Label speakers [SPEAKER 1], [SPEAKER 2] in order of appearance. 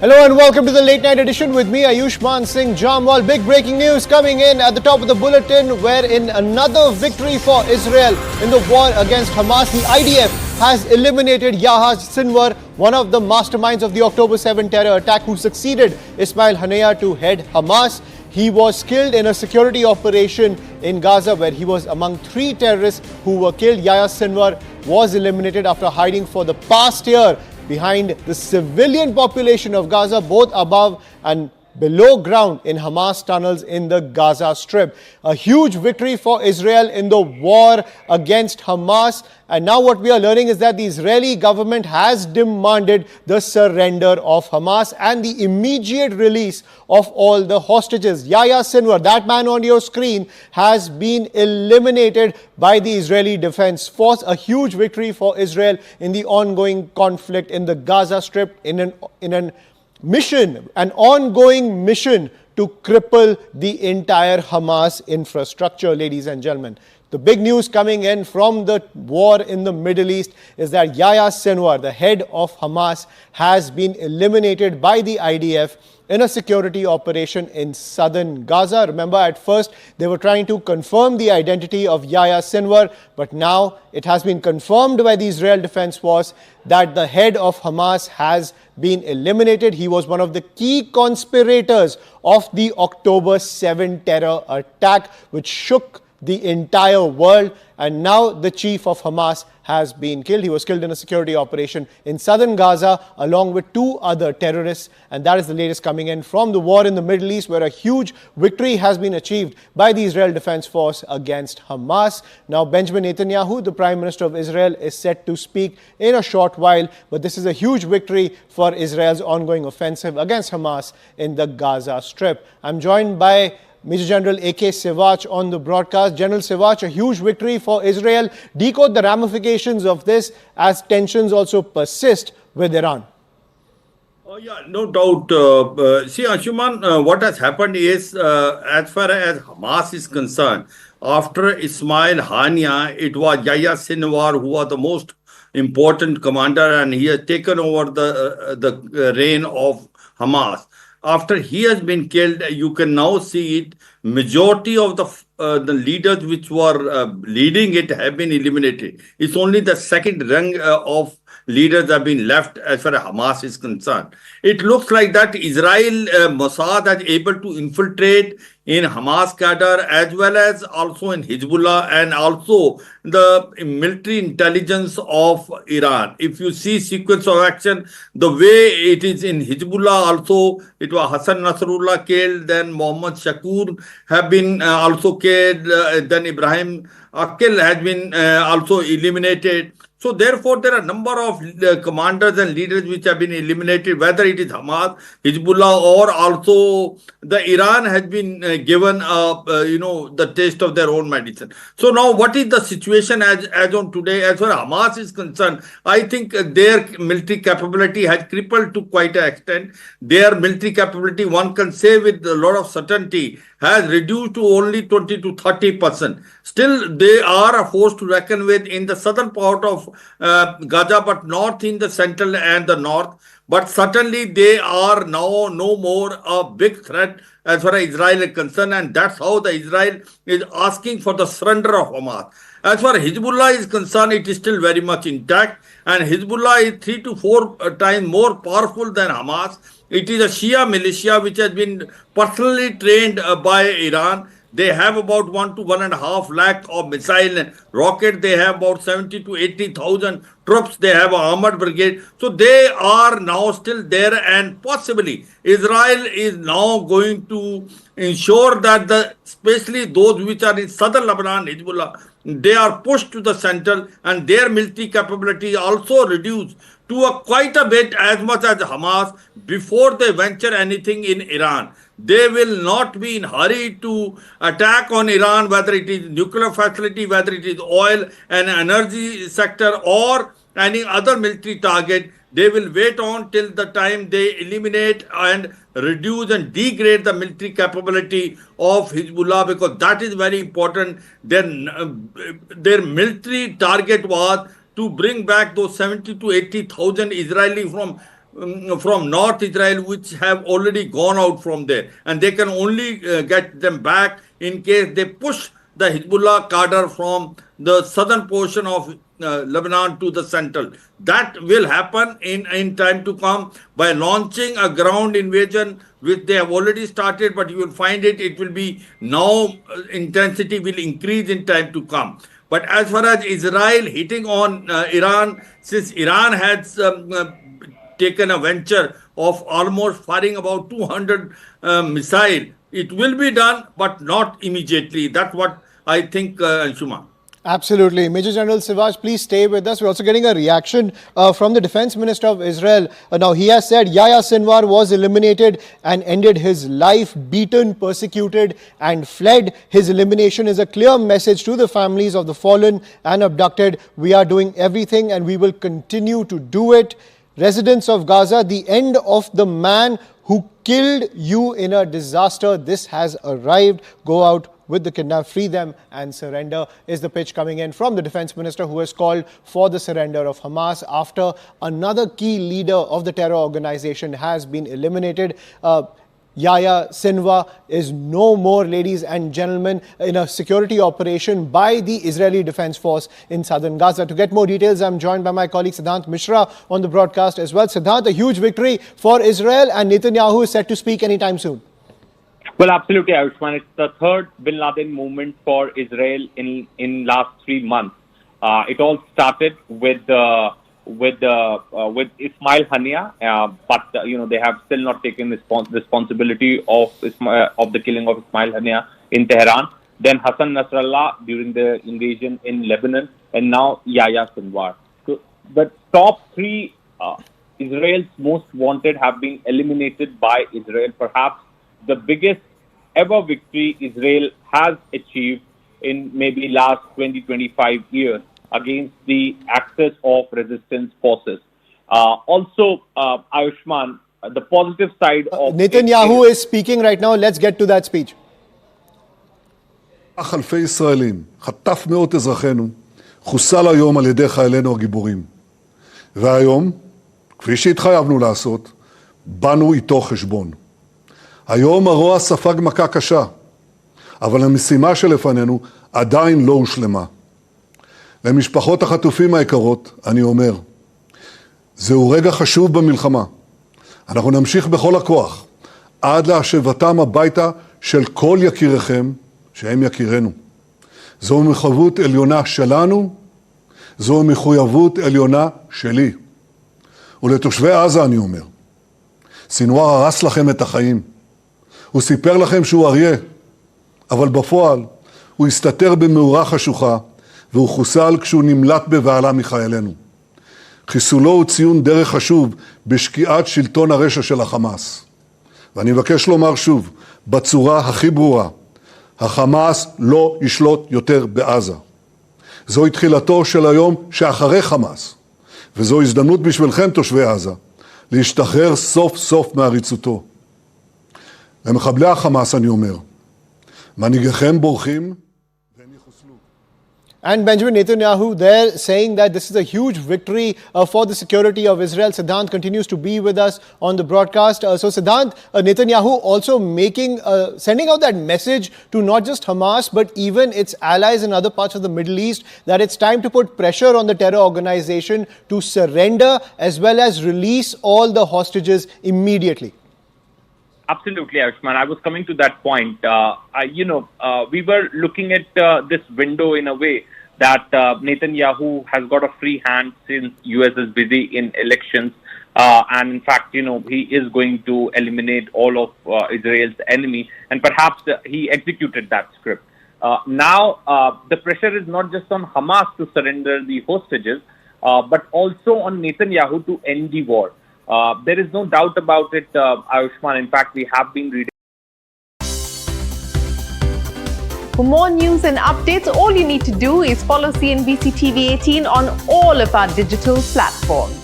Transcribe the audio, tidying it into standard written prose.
[SPEAKER 1] Hello and welcome to the late night edition with me, Ayushman Singh Jamwal. Big breaking news coming in at the top of the bulletin, wherein another victory for Israel in the war against Hamas. The IDF has eliminated Yahya Sinwar, one of the masterminds of the October 7 terror attack, who succeeded Ismail Haniyeh to head Hamas. He was killed in a security operation in Gaza where he was among 3 terrorists who were killed. Yahya Sinwar was eliminated after hiding for the past year behind the civilian population of Gaza, both above and below ground in Hamas tunnels in the Gaza Strip. A huge victory for Israel in the war against Hamas. And now what we are learning is that the Israeli government has demanded the surrender of Hamas and the immediate release of all the hostages. Yahya Sinwar, that man on your screen, has been eliminated by the Israeli Defense Force. A huge victory for Israel in the ongoing conflict in the Gaza Strip, in an ongoing mission to cripple the entire Hamas infrastructure, ladies and gentlemen. The big news coming in from the war in the Middle East is that Yahya Sinwar, the head of Hamas, has been eliminated by the IDF in a security operation in southern Gaza. Remember, at first they were trying to confirm the identity of Yahya Sinwar, but now it has been confirmed by the Israel Defense Force that the head of Hamas has been eliminated. He was one of the key conspirators of the October 7 terror attack, which shook the entire world, and now the chief of Hamas has been killed. He was killed in a security operation in southern Gaza along with 2 other terrorists, and that is the latest coming in from the war in the Middle East, where a huge victory has been achieved by the Israel Defense Force against Hamas. Now, Benjamin Netanyahu, the Prime Minister of Israel, is set to speak in a short while, but this is a huge victory for Israel's ongoing offensive against Hamas in the Gaza Strip. I'm joined by Major General A.K. Sivach on the broadcast. General Sivach, a huge victory for Israel. Decode the ramifications of this as tensions also persist with Iran.
[SPEAKER 2] Oh, yeah, no doubt. See, Anshuman, what has happened is, as far as Hamas is concerned, after Ismail Haniyeh, it was Yahya Sinwar who was the most important commander, and he has taken over the reign of Hamas. After he has been killed, you can now see it. Majority of the leaders which were leading it have been eliminated. It's only the second rung of leaders have been left as far as Hamas is concerned. It looks like that Israel Mossad is able to infiltrate in Hamas cadre as well as also in Hezbollah and also the military intelligence of Iran. If you see sequence of action, the way it is in Hezbollah also, it was Hassan Nasrullah killed, then Mohammad Shakur have been also killed, then Ibrahim Akil has been also eliminated. So therefore, there are a number of commanders and leaders which have been eliminated, whether it is Hamas, Hezbollah, or also the Iran has been given, the taste of their own medicine. So now, what is the situation as on today? As far as Hamas is concerned, I think their military capability has crippled to quite an extent. Their military capability, one can say with a lot of certainty, has reduced to only 20 to 30%. Still, they are a force to reckon with in the southern part of Gaza, but not in the central and the north. But certainly, they are now no more a big threat as far as Israel is concerned, and that's how the Israel is asking for the surrender of Hamas. As far as Hezbollah is concerned, it is still very much intact, and Hezbollah is 3 to 4 times more powerful than Hamas. It is a Shia militia which has been personally trained by Iran. They have about 1 to 1.5 lakh of missile and rocket. They have about 70 to 80,000 troops. They have an armored brigade. So they are now still there, and possibly Israel is now going to ensure that especially those which are in southern Lebanon, Hezbollah, they are pushed to the center, and their military capability also reduced to quite a bit as much as Hamas before they venture anything in Iran. They will not be in hurry to attack on Iran, whether it is nuclear facility, whether it is oil and energy sector or any other military target. They will wait on till the time they eliminate and reduce and degrade the military capability of Hezbollah, because that is very important. Their military target was to bring back those 70 to 80,000 Israelis from from North Israel, which have already gone out from there. And they can only get them back in case they push the Hezbollah cadre from the southern portion of Lebanon to the central. That will happen in time to come by launching a ground invasion, which they have already started, but you will find it will be now, intensity will increase in time to come. But as far as Israel hitting on Iran, since Iran has taken a venture of almost firing about 200 missiles, it will be done, but not immediately. That's what I think, Anshuman.
[SPEAKER 1] Absolutely. Major General Sivaj, please stay with us. We're also getting a reaction from the Defense Minister of Israel. Now, he has said Yahya Sinwar was eliminated and ended his life, beaten, persecuted, and fled. His elimination is a clear message to the families of the fallen and abducted. We are doing everything and we will continue to do it. Residents of Gaza, the end of the man who killed you in a disaster. This has arrived. Go out with the kidnapped, free them and surrender, is the pitch coming in from the Defense Minister, who has called for the surrender of Hamas after another key leader of the terror organization has been eliminated. Yahya Sinwar is no more, ladies and gentlemen, in a security operation by the Israeli Defense Force in southern Gaza. To get more details, I'm joined by my colleague Siddhant Mishra on the broadcast as well. Siddhant, a huge victory for Israel, and Netanyahu is set to speak anytime soon.
[SPEAKER 3] Well, absolutely, Ayushman. It's the third Bin Laden movement for Israel in last 3 months. It all started with Ismail Haniya, but they have still not taken responsibility of the killing of Ismail Haniya in Tehran. Then Hassan Nasrallah during the invasion in Lebanon, and now Yahya Sinwar. So the top three Israel's most wanted have been eliminated by Israel. Perhaps the biggest ever victory Israel has achieved in maybe last 20-25 years against the axis of resistance forces. Also, Ayushman, the positive side of
[SPEAKER 1] Netanyahu is speaking right now. Let's get to that speech.
[SPEAKER 4] אלפי ישראלים, חטף מאות אזרחינו, חוסל היום על ידי חיילינו הגיבורים. והיום, כפי שהתחייבנו לעשות, באנו איתו חשבון. היום הרוע ספג מכה קשה, אבל המשימה שלפנינו עדיין לא הושלמה. למשפחות החטופים היקרות, אני אומר, זהו רגע חשוב במלחמה. אנחנו נמשיך בכל הכוח, עד להשבתם הביתה של כל יקיריכם, שהם יקירנו. זו מחויבות עליונה שלנו, זו מחויבות עליונה שלי. ולתושבי עזה אני אומר, סינואר הרס לכם את החיים. הוא סיפר לכם שהוא אריה, אבל בפועל הוא הסתתר במאורה חשוכה, והוא חוסל כשהוא נמלט בבהלה מחיילינו. חיסולו הוא ציון דרך חשוב בשקיעת שלטון הרשע של החמאס. ואני מבקש לומר שוב, בצורה הכי ברורה, החמאס לא ישלוט יותר בעזה. זוהי תחילתו של היום שאחרי חמאס, וזו הזדמנות בשבילכם תושבי עזה, להשתחרר סוף סוף מעריצותו. למחבלי החמאס אני אומר, מנהיגיכם בורחים והם יחוסלו.
[SPEAKER 1] And Benjamin Netanyahu there saying that this is a huge victory for the security of Israel. Siddhant continues to be with us on the broadcast. So Siddhant, Netanyahu also sending out that message to not just Hamas, but even its allies in other parts of the Middle East, that it's time to put pressure on the terror organization to surrender as well as release all the hostages immediately.
[SPEAKER 3] Absolutely, Ayushman. I was coming to that point. We were looking at this window in a way that Netanyahu has got a free hand since US is busy in elections. And in fact, he is going to eliminate all of Israel's enemy. And perhaps he executed that script. Now, the pressure is not just on Hamas to surrender the hostages, but also on Netanyahu to end the war. There is no doubt about it, Ayushman. In fact, we have been reading.
[SPEAKER 5] For more news and updates, all you need to do is follow CNBC TV 18 on all of our digital platforms.